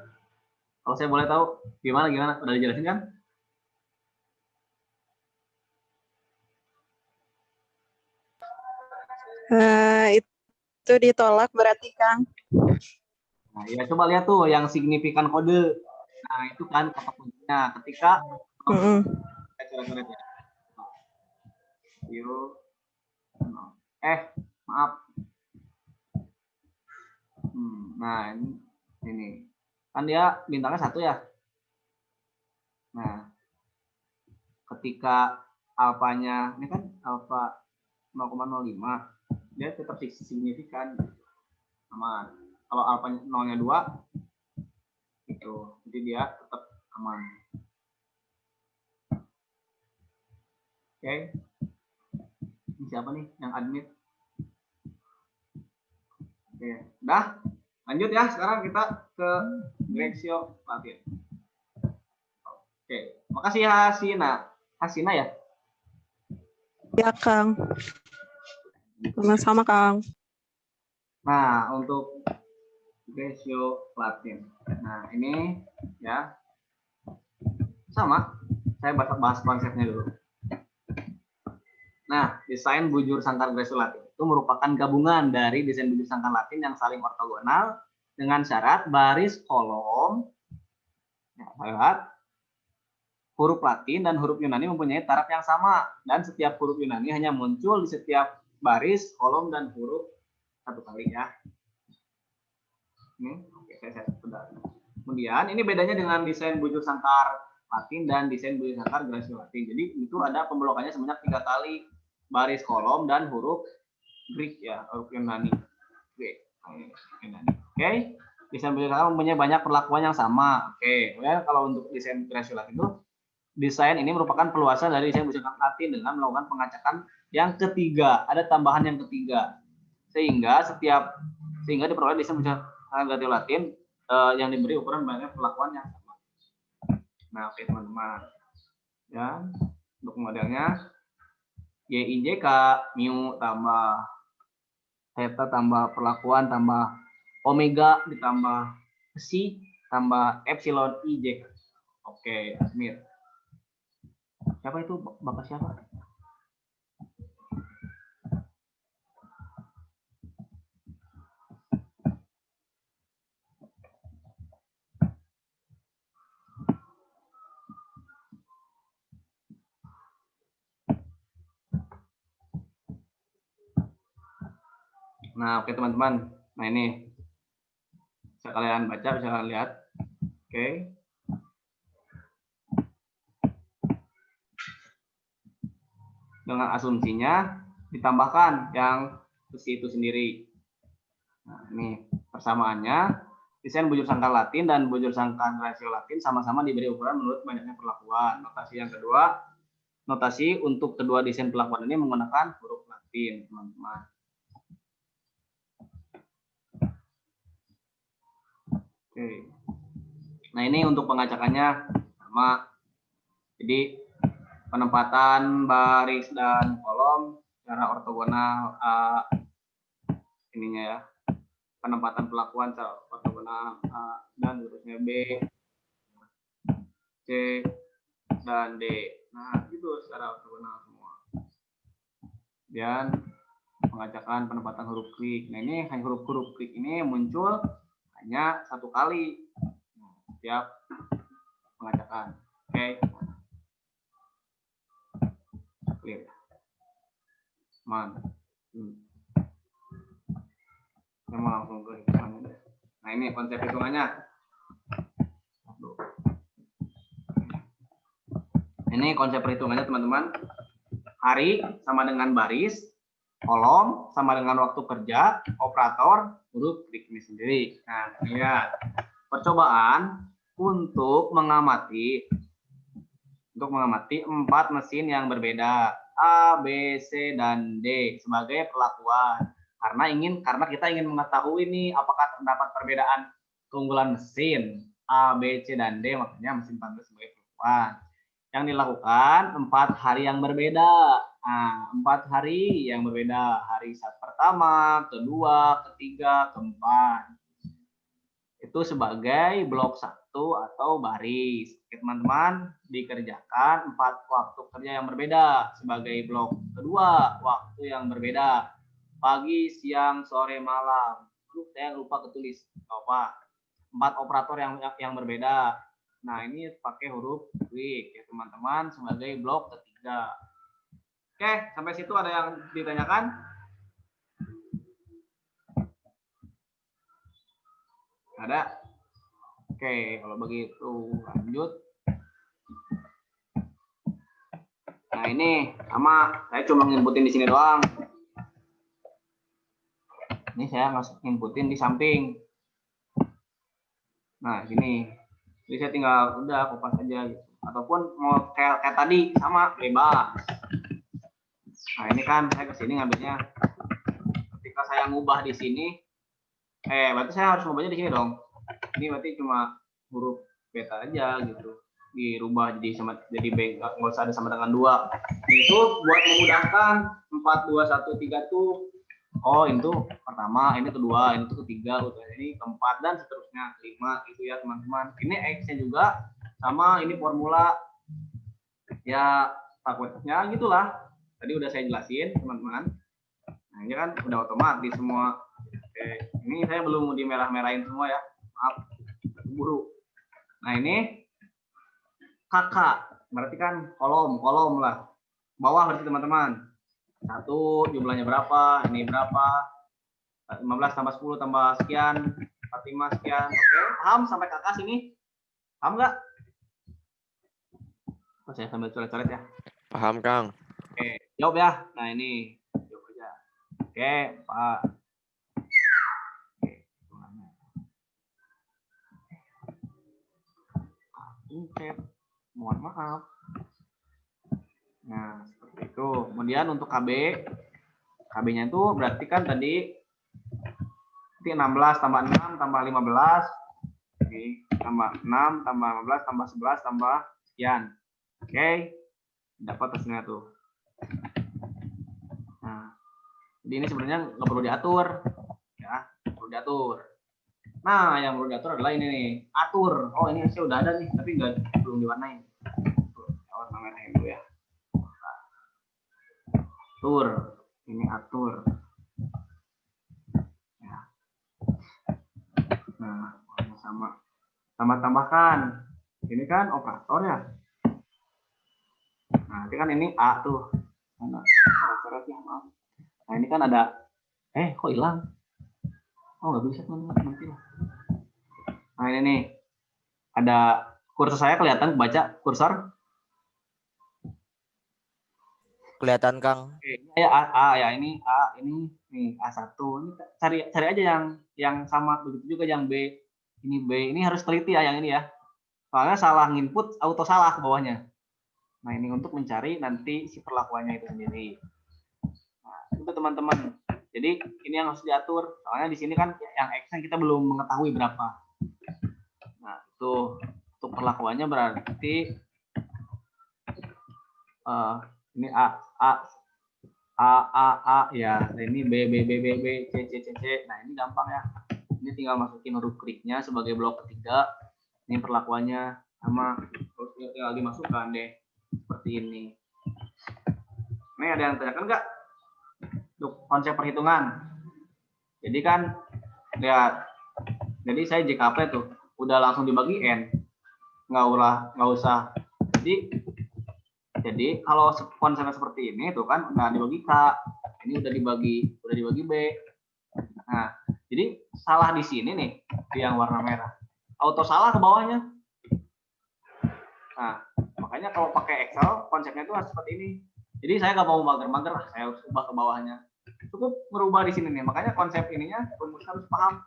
Kalau saya boleh tahu, gimana? Udah dijelasin kan? Itu ditolak berarti Kang. Nah, ya coba lihat tuh yang signifikan kode. Nah, itu kan kata kuncinya. Ketika coret-coret ya. Maaf. Nah, ini. Kan dia bintangnya 1 ya. Nah, ketika alfanya, ini kan alfa 0,05, dia tetap signifikan. Aman. Kalau alfa 0-nya 2, itu. Jadi dia tetap aman. Oke. Ini siapa nih yang admit? Oke. Udah. Lanjut ya, sekarang kita ke Grexio Latin. Oke, makasih Hasina ya? Ya Kang. Sama-sama Kang. Nah, untuk Grexio Latin. Nah, ini ya. Sama, saya bahas konsepnya dulu. Nah, desain bujur sangkar Grexio Latin itu merupakan gabungan dari desain bujur sangkar Latin yang saling ortogonal dengan syarat baris kolom, huruf Latin dan huruf Yunani mempunyai taraf yang sama, dan setiap huruf Yunani hanya muncul di setiap baris, kolom, dan huruf 1 kali ya. Ini, oke, saya sudah. Kemudian ini bedanya dengan desain bujur sangkar Latin dan desain bujur sangkar Grexio Latin. Jadi itu ada pemblokannya sebanyak 3 kali. baris kolom dan huruf Greek ya, huruf Yunani. Oke. Oke. Desain bujur sangkal mempunyai banyak perlakuan yang sama. Oke. Kemudian kalau untuk desain rasio Latin itu, desain ini merupakan perluasan dari desain bujur sangkal Latin dengan melakukan pengacakan yang ketiga. Ada tambahan yang ketiga. Sehingga diperoleh desain bujur sangkal rasio Latin yang diberi ukuran banyak perlakuan yang sama. Nah, oke teman-teman. Ya, untuk modelnya YIJK mu tambah theta tambah perlakuan tambah omega ditambah psi tambah epsilon IJK. Oke, Asmir. Siapa itu? Bapak siapa? Nah, oke teman-teman. Nah, ini bisa kalian baca, bisa kalian lihat. Oke. Dengan asumsinya ditambahkan yang besi itu sendiri. Nah, ini persamaannya. Desain bujur sangkal Latin dan bujur sangkal rasio Latin sama-sama diberi ukuran menurut banyaknya perlakuan. Notasi yang kedua, notasi untuk kedua desain perlakuan ini menggunakan huruf Latin, teman-teman. Oke. Nah, ini untuk pengacakannya sama. Jadi penempatan baris dan kolom secara ortogonal ininya ya. Penempatan perlakuan secara ortogonal A dan lurusnya B, C dan D. Nah, itu secara ortogonal semua. Dan pengacakan penempatan huruf Greek. Nah, ini hanya huruf Greek ini muncul hanya satu kali setiap pengacakan. Oke. Clear. Man. Saya mau langsung ke hitungannya. Nah, ini konsep hitungannya. Ini konsep perhitungannya, teman-teman. Hari sama dengan baris, kolom sama dengan waktu kerja, operator, huruf Greek ini sendiri. Nah, lihat. Percobaan untuk mengamati 4 mesin yang berbeda A, B, C, dan D sebagai perlakuan. Karena kita ingin mengetahui nih apakah terdapat perbedaan keunggulan mesin A, B, C, dan D, makanya mesin panggil sebagai perlakuan. Yang dilakukan 4 hari yang berbeda. Nah, 4 hari yang berbeda. Hari saat pertama, kedua, ketiga, keempat. Itu sebagai blok 1 atau baris. Oke, teman-teman, dikerjakan 4 waktu kerja yang berbeda sebagai blok kedua, waktu yang berbeda. Pagi, siang, sore, malam. Saya lupa ketulis. Apa? 4 operator yang berbeda. Nah, ini pakai huruf Greek ya, teman-teman, sebagai blok ketiga. Oke, sampai situ ada yang ditanyakan? Ada? Oke, kalau begitu lanjut. Nah, ini sama, saya cuma nginputin di sini doang. Ini saya nginputin di samping. Nah, gini. Jadi saya tinggal udah kopas aja gitu. Ataupun mau kayak tadi sama bebas. Nah, ini kan saya kesini ngambilnya. Ketika saya ngubah di sini, berarti saya harus ngubahnya di sini dong. Ini berarti cuma huruf beta aja gitu. Dirubah jadi B, nggak usah ada sama dengan 2. Itu buat memudahkan 4, 2, 1, 3 tuh. Oh, itu pertama, ini kedua, ini ketiga, ini keempat, dan seterusnya, kelima gitu ya teman-teman. Ini X-nya juga sama, ini formula. Ya, takutnya gitulah. Tadi udah saya jelasin teman-teman. Nah, ini kan udah otomatis semua. Oke, ini saya belum mau dimerah-merahin semua ya. Maaf, keburu. Nah, ini kakak, berarti kan kolom lah. Bawah berarti teman-teman. 1 jumlahnya berapa, ini berapa, 15 tambah 10 tambah sekian, 45 sekian. Oke, paham sampai kakak sini? Paham nggak? Oh, saya sambil coret-coret ya. Paham, Kang. Oke, Jawab ya. Nah ini jawab aja. Oke, Pak. Oke. Mohon maaf. Nah, seperti itu. Kemudian untuk KB, KB-nya itu berarti kan tadi 16 tambah 6 tambah 15. Oke, tambah 6 tambah 15 tambah 11 tambah sekian. Oke. Dapat hasilnya tuh. Nah, jadi ini sebenarnya nggak perlu diatur. Ya, perlu diatur. Nah, yang perlu diatur adalah ini nih, atur. Oh, ini hasilnya udah ada nih, tapi belum diwarnain. Warna merah dulu ya. Atur, ini atur. Ya. Nah, sama tambah-tambahkan. Ini kan operator ya. Nah, ini kan ini A tuh. Mana? Maaf. Nah, ini kan ada. Kok hilang? Oh, nggak bisa teman-teman, nanti lah. Nah, ini nih. Ada kursor saya kelihatan baca kursor. Kelihatan Kang. Ya A ya, ini A, ini nih A1. Ini cari aja yang sama, begitu juga yang B. Ini B, ini harus teliti ya yang ini ya. Soalnya salah input auto salah ke bawahnya. Nah, ini untuk mencari nanti si perlakuannya itu sendiri. Nah, itu teman-teman. Jadi ini yang harus diatur. Soalnya di sini kan yang X kita belum mengetahui berapa. Nah, itu untuk perlakuannya berarti ini A ya, ini B C. Nah, ini gampang ya. Ini tinggal masukin huruf kriknya sebagai blok ketiga. Ini perlakuannya sama, terus tinggal dimasukkan deh seperti ini. Ini ada yang tanyakan nggak? Untuk konsep perhitungan. Jadi kan lihat. Jadi saya JKP tuh udah langsung dibagi N. Nggak usah. Jadi kalau konsepnya seperti ini tuh kan udah dibagi K, ini udah dibagi B. Nah, jadi salah di sini nih, di yang warna merah. Auto salah ke bawahnya. Nah, makanya kalau pakai Excel konsepnya itu harus seperti ini. Jadi saya nggak mau mager-mager lah, saya harus ubah ke bawahnya. Cukup merubah di sini nih, makanya konsep ininya rumus harus paham.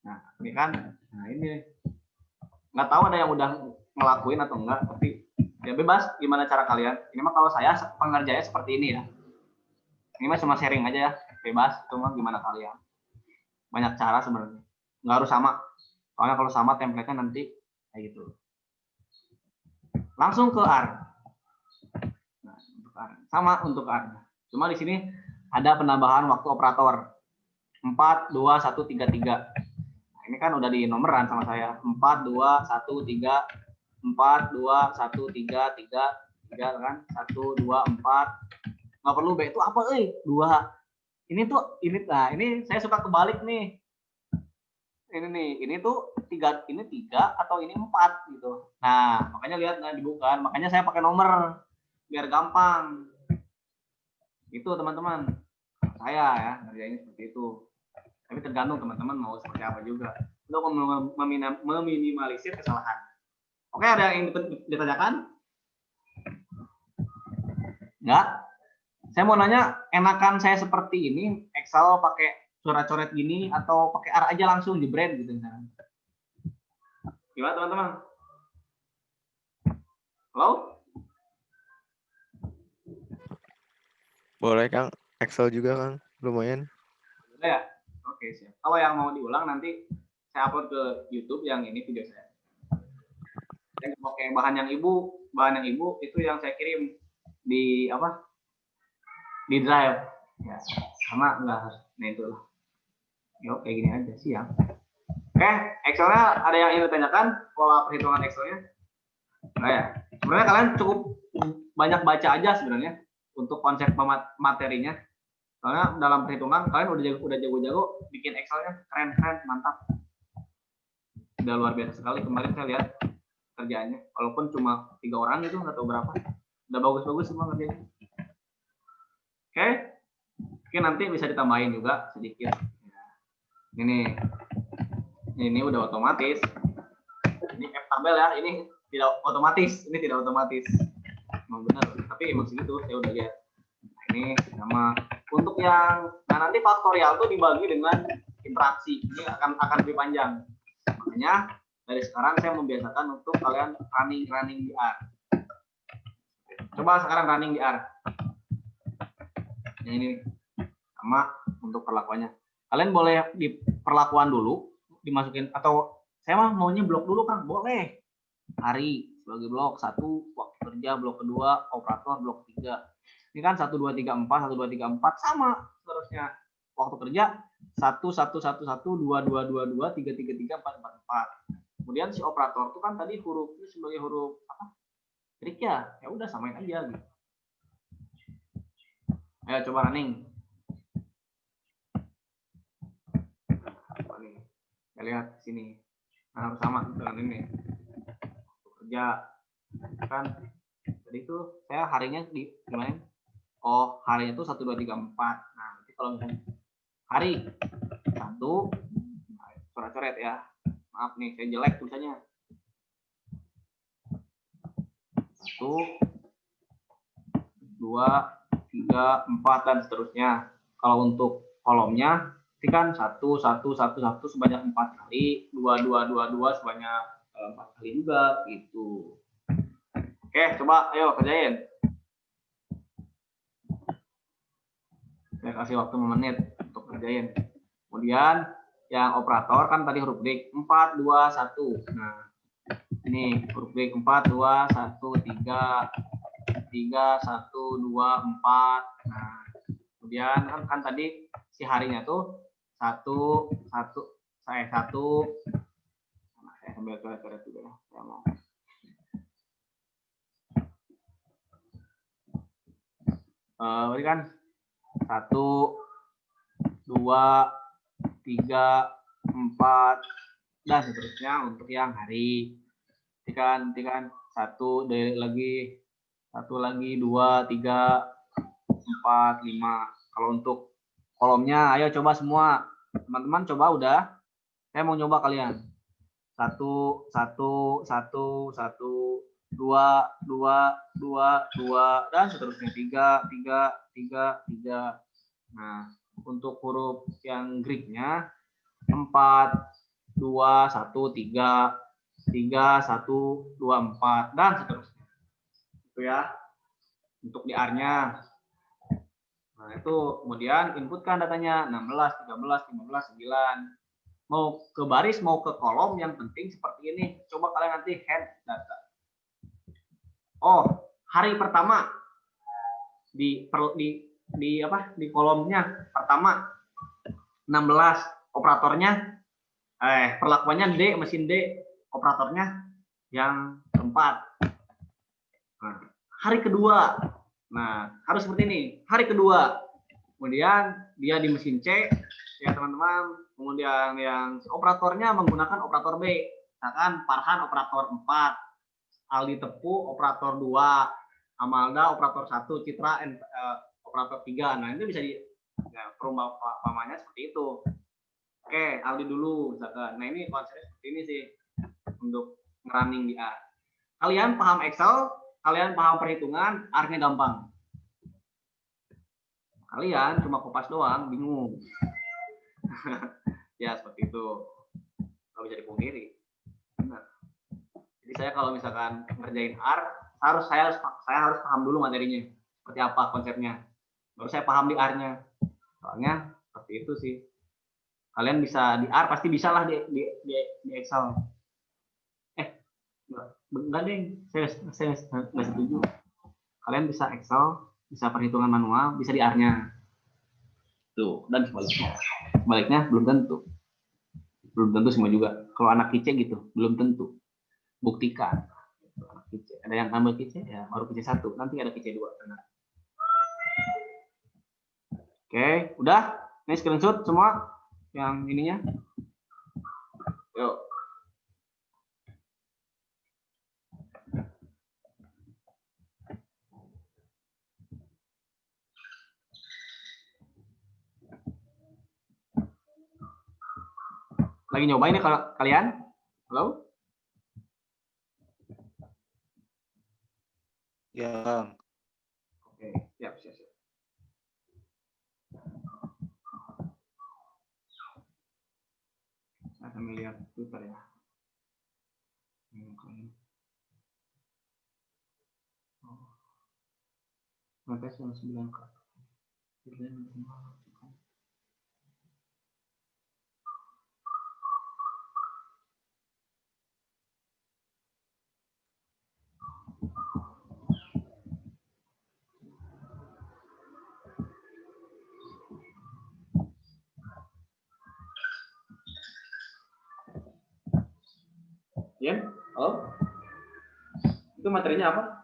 Nah, ini kan, nah ini nggak tahu ada yang udah ngelakuin atau enggak, tapi ya bebas gimana cara kalian. Ini mah kalau saya pengerjanya seperti ini ya. Ini mah cuma sharing aja ya, bebas. Itu mah gimana kalian. Banyak cara sebenarnya. Nggak harus sama. Soalnya kalau sama template-nya nanti kayak gitu. Langsung ke R. Nah, untuk R. Sama untuk R. Cuma di sini ada penambahan waktu operator. 4, 2, 1, 3, 3. Nah, ini kan udah di nomoran sama saya. 4, 2, 1, 3. 4, 2, 1, 3, 3 kan, 1, 2, 4. Nggak perlu B itu apa 2. Ini saya suka kebalik nih. Ini tuh 3, ini 3 atau ini 4 gitu. Nah, makanya lihat dibuka. Makanya saya pakai nomor biar gampang. Itu teman-teman. Saya ya ngerjainnya seperti itu. Tapi tergantung teman-teman mau seperti apa juga. Untuk meminimalisir kesalahan. Oke, ada yang ditanyakan? Enggak? Saya mau nanya, enakan saya seperti ini, Excel pakai coret-coret gini, atau pakai R aja langsung di brand gitu misalnya. Gimana teman-teman? Halo? Boleh Kang, Excel juga Kang, lumayan. Udah ya? Oke, siap. Kalau yang mau diulang nanti saya upload ke YouTube yang ini video saya. Oke, bahan yang ibu itu yang saya kirim di apa? Di drive. Ya, sama enggak harus. Nah itu lah. Yuk, kayak gini aja siap. Oke, Excelnya ada yang ingin ditanyakan? Pola perhitungan Excelnya? Nah ya, sebenarnya kalian cukup banyak baca aja sebenarnya untuk konsep materinya. Soalnya dalam perhitungan kalian udah jago-jago bikin Excelnya keren, mantap. Udah luar biasa sekali. Kemarin saya lihat kerjaannya, walaupun cuma 3 orang itu nggak tahu berapa, udah bagus-bagus semua kerjanya. Oke, nanti bisa ditambahin juga sedikit. Ini udah otomatis. Ini F tabel ya, ini tidak otomatis, Emang benar, tapi emang segitu saya udah lihat. Ini sama. Untuk yang nanti faktorial tuh dibagi dengan interaksi. Ini akan lebih panjang. Makanya dari sekarang saya membiasakan untuk kalian running di R. Coba sekarang running di R. Yang ini sama untuk perlakuannya. Kalian boleh di perlakuan dulu dimasukin, atau saya mah maunya blok dulu kan, boleh. Hari sebagai blok 1, waktu kerja blok kedua, operator blok 3. Ini kan 1 2 3 4 1 2 3 4 sama seterusnya. Waktu kerja 1 1 1 1 2 2 2 2 3 3 3 4 4 4. Kemudian si operator itu kan tadi hurufnya sebagai huruf apa? Trik ya. Ya udah samain aja gitu. Ayo coba running. Nih. Ya lihat sini. Nah, harus sama dengan ini. Kerja kan tadi itu saya harinya di gimana? Oh, harinya itu 1 2 3 4. Nah, nanti kalau misalnya hari 1 coret-coret ya. Maaf nih, saya jelek tulisannya. 1 2 3 4 dan seterusnya. Kalau untuk kolomnya kan 1 1 1 1 sebanyak 4 kali, 2 2 2 2 sebanyak 4 kali juga gitu. Oke, coba ayo kerjain. Saya kasih waktu 5 menit untuk kerjain. Kemudian yang operator kan tadi huruf D 4 2 1. Nah, ini huruf D 4 2 1 3 3 1 2 4. Nah, kemudian kan tadi si harinya tuh 1 saya sambil coret-coret juga ya. Saya mau. Berarti kan 1 2 3 4 dan seterusnya untuk yang hari. Nanti kan 1 lagi 2 3 4 5. Kalau untuk kolomnya ayo coba semua. Teman-teman coba udah. Saya mau nyoba kalian. 1 1 1 1 2 2 2 2 dan seterusnya 3 3 3 3. Nah, untuk huruf yang Greek-nya 4 2 1 3 3 1 2 4 dan seterusnya. Itu ya. Untuk di R-nya. Nah, itu kemudian inputkan datanya 16 13 15 9. Mau ke baris mau ke kolom, yang penting seperti ini. Coba kalian nanti head data. Oh, hari pertama di kolomnya pertama 16, operatornya perlakuannya D, mesin D, operatornya yang keempat. Nah, hari kedua, nah harus seperti ini. Hari kedua, kemudian dia di mesin C ya teman-teman. Kemudian yang operatornya menggunakan operator B. Misalkan Farhan operator 4, Aldi Tepu operator 2, Amalda operator 1, Citra operator 3. Nah, itu bisa di perumpamannya seperti itu. Oke, Aldi dulu misalkan. Nah, ini konsepnya seperti ini sih untuk running di A. Kalian paham Excel, kalian paham perhitungan, R-nya gampang. Kalian cuma kopas doang, bingung. Ya, seperti itu. Nggak bisa dipungkiri. Benar. Jadi saya kalau misalkan ngerjain R, saya harus paham dulu materinya. Seperti apa konsepnya. Baru saya paham di R-nya. Soalnya seperti itu sih. Kalian bisa di R, pasti bisa lah di Excel. Enggak deh, saya nggak setuju. Kalian bisa Excel, bisa perhitungan manual, bisa di R-nya. Tuh, dan sebaliknya belum tentu. Belum tentu semua juga. Kalau anak kice gitu, belum tentu. Buktikan. Ada yang ambil kice, ya baru kice 1, nanti ada kice 2. Oke, udah. Ini screenshot semua yang ininya. Yuk. Lagi nyobain ya kalian? Halo? Ya, Kang. Oke, siap. Nah, sambil lihat Twitter ya. Sampai 9 Kak. Ya, halo? Itu materinya apa?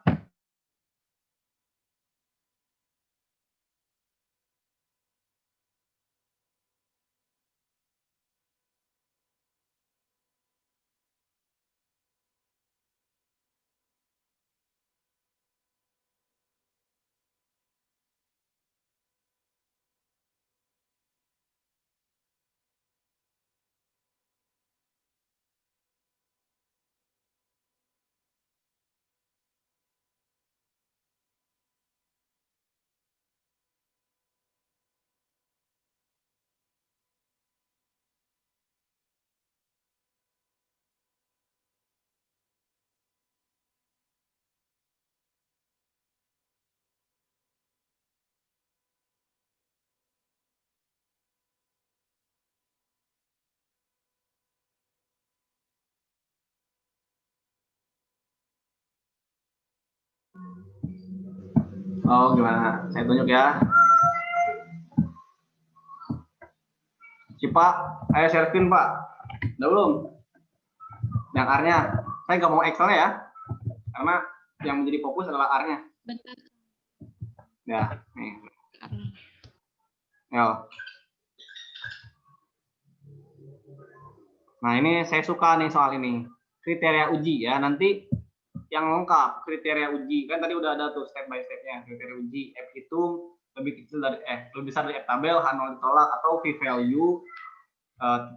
Oh, gimana? Saya tunjuk ya. Pak, ayo share screen, Pak. Udah belum? Yang R-nya. Saya nggak mau Excel-nya ya. Karena yang menjadi fokus adalah R-nya. Bentar. Ya, nih. Yo. Nah, ini saya suka nih soal ini. Kriteria uji ya. Nanti yang lengkap kriteria uji. Kan tadi udah ada tuh step by step-nya. Kriteria uji F itu lebih kecil dari lebih besar dari F tabel, H0 ditolak, atau V value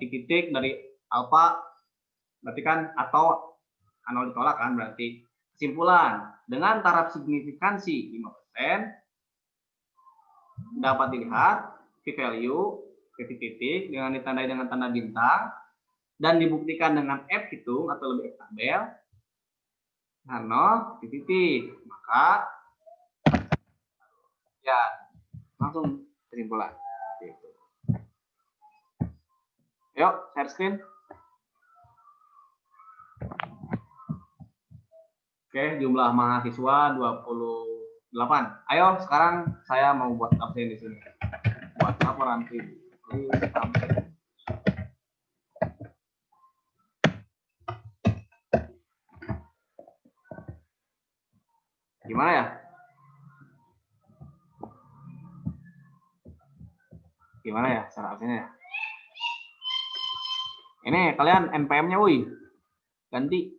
titik-titik dari alpha, berarti kan, atau H0 ditolak kan, berarti. Kesimpulan, dengan taraf signifikansi 5% dapat dilihat V value titik-titik dengan ditandai dengan tanda bintang dan dibuktikan dengan F hitung atau lebih F tabel H0 titik, maka ya langsung kesimpulan. Gitu. Yuk, share screen. Oke, jumlah mahasiswa 28. Ayo, sekarang saya mau buat absen di sini. Buat laporan tim. Gimana ya? Gimana ya cara absennya ya? Ini kalian NPM-nya, woi. Ganti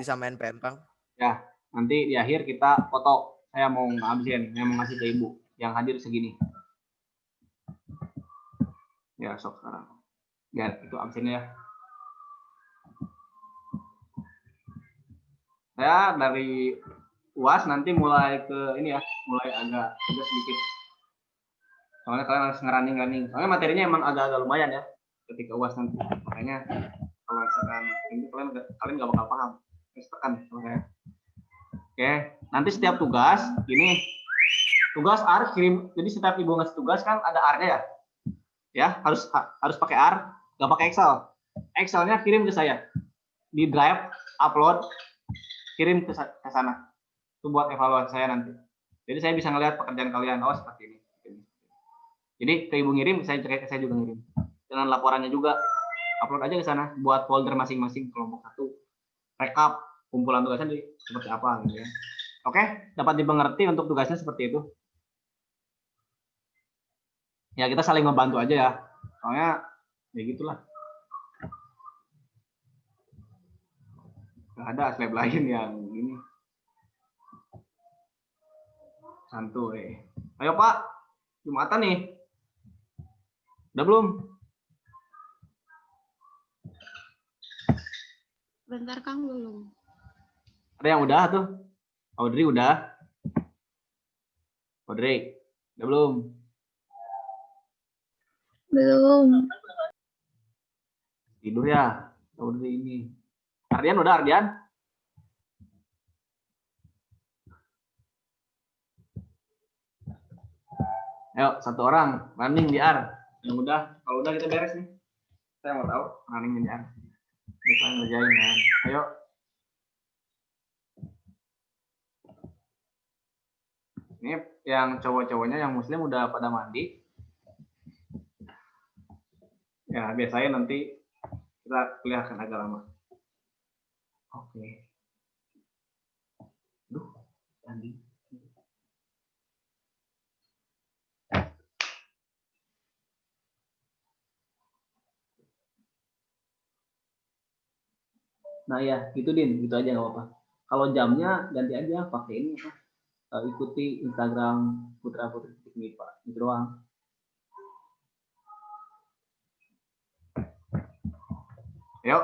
sama NPM, Kang. ya. Nanti di akhir kita foto. Saya mau ngabsen, saya mau ngasih ke ibu yang hadir segini. Ya, sok sekarang. Ya, itu absennya ya. Saya dari UAS nanti mulai ke ini ya, mulai agak sedikit. Soalnya kalian harus ngerunning. Soalnya materinya emang agak-agak lumayan ya ketika UAS nanti. Makanya kalau misalkan ini kalian nggak bakal paham. Tekan sama saya. Oke, nanti setiap tugas ini tugas R kirim. Jadi setiap ibu ngasih tugas kan ada R-nya ya. Ya, harus pakai R, nggak pakai Excel. Excel-nya kirim ke saya di Drive, upload, kirim ke sana. Itu buat evaluasi saya nanti. Jadi saya bisa ngelihat pekerjaan kalian. Oh, seperti ini. Jadi ke ibu ngirim, saya juga ngirim. Dengan laporannya juga upload aja ke sana buat folder masing-masing kelompok 1. Rekap kumpulan tugasnya seperti apa gitu ya. Oke, dapat dimengerti untuk tugasnya seperti itu. Ya, kita saling membantu aja ya. Soalnya ya gitulah. Gak ada slide lain yang ini. Santuy. Ayo Pak, Jumatan nih. Udah belum? Bentar Kang, belum. Ada yang udah tuh? Audrey udah? Audrey, udah belum? Belum. Tidur ya? Udah ini. Ardian udah, Ardian? Ayo, satu orang running di R. Yang udah, kalau udah kita beres nih. Saya mau tahu running di R. Kita ngerjain kan. Ayo. Ini yang cowok-cowoknya yang muslim udah pada mandi. Ya, biasanya nanti kita kuliah akan agak lama. Oke. Duh, mandi. Nah ya, gitu Din, gitu aja nggak apa-apa. Kalau jamnya ganti aja, pakai ini apa? Ikuti Instagram Putra Putri MIPA, gitu doang. Yuk.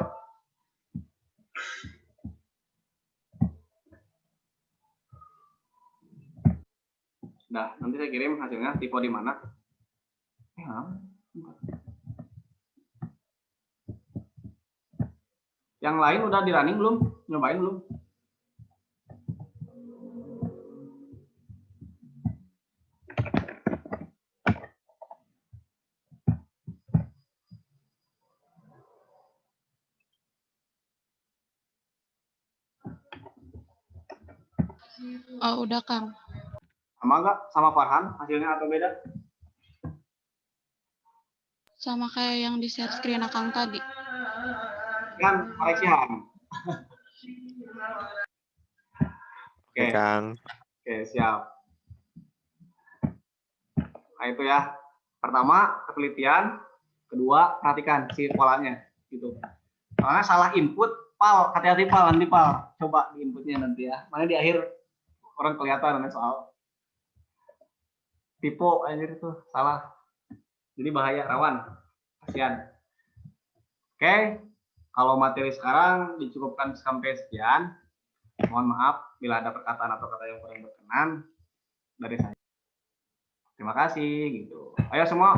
Nah, nanti saya kirim hasilnya, tipe di mana. Yang lain udah di running belum? Nyobain belum? Oh, udah Kang. Sama nggak? Sama Farhan hasilnya atau beda? Sama kayak yang di share screen Akang tadi. Kan koreksian. Oke, Kang. Oke, siap. Nah, itu ya. Pertama, penelitian. Kedua, perhatikan si polanya. Gitu. Soalnya salah input, Pal. Hati-hati, Pal. Nanti, Pal. Coba di inputnya nanti ya. Mana di akhir orang kelihatan namanya soal. Tipe, anjir itu. Salah. Jadi bahaya, rawan. Kasihan. Oke. Kalau materi sekarang dicukupkan sampai sekian. Mohon maaf bila ada perkataan atau kata yang kurang berkenan dari saya. Terima kasih gitu. Ayo semua